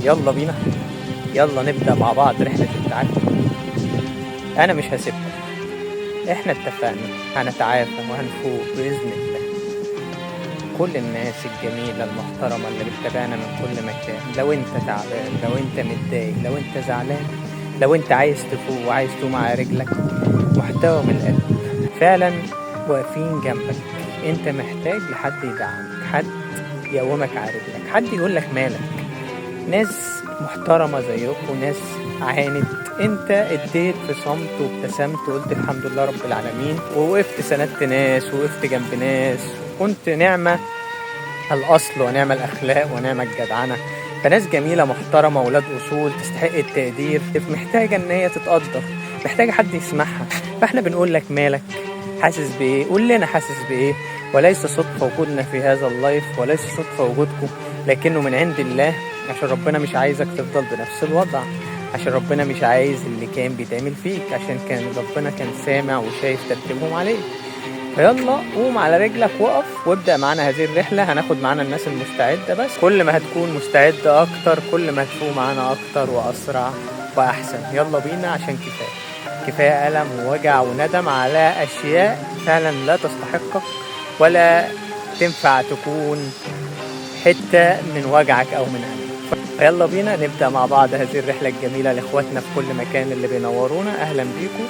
يلا بينا، يلا نبدأ مع بعض رحلة التعافي. أنا مش هسيبك، إحنا اتفقنا هنتعافى وهنفوق بإذن الله. كل الناس الجميلة المحترمة اللي بتتابعنا من كل مكان، لو أنت تعبان، لو أنت متضايق، لو أنت زعلان، لو أنت عايز تفوق وعايز تقوم على رجلك، محتوى من القلب فعلا واقفين جنبك. أنت محتاج لحد يدعمك، حد يقومك على رجلك، حد يقولك مالك. ناس محترمة زيكم، ناس عانت، انت اديت في صمت وابتسمت وقلت الحمد لله رب العالمين، ووقفت سندت ناس، ووقفت جنب ناس، كنت نعمة الأصل ونعمة الأخلاق ونعمة الجدعنة. فناس جميلة محترمة ولاد أصول تستحق التقدير، محتاجة إن هي تتقدر، محتاجة حد يسمعها. فاحنا بنقول لك مالك، حاسس بإيه، قول لنا حاسس بإيه. وليس صدفة وجودنا في هذا اللايف، وليس صدفة وجودكم، لكنه من عند الله، عشان ربنا مش عايزك تفضل بنفس الوضع، عشان ربنا مش عايز اللي كان بيتعمل فيك، عشان ربنا كان سامع وشايف ترتيبهم عليك. فيلا قوم على رجلك، وقف وابدأ معانا هذه الرحلة. هناخد معانا الناس المستعدة، بس كل ما هتكون مستعد أكتر كل ما هتفوق معانا أكتر وأسرع وأحسن. يلا بينا، عشان كفاية ألم ووجع وندم على أشياء فعلا لا تستحقك ولا تنفع تكون حتة من وجعك أو من ألمك. فيلا بينا نبدأ مع بعض هذه الرحلة الجميلة لإخواتنا في كل مكان اللي بينورونا. أهلا بيكم،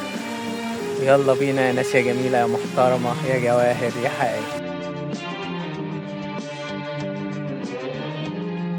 يلا بينا يا ناس يا جميلة يا محترمة يا جواهر يا حقيقي.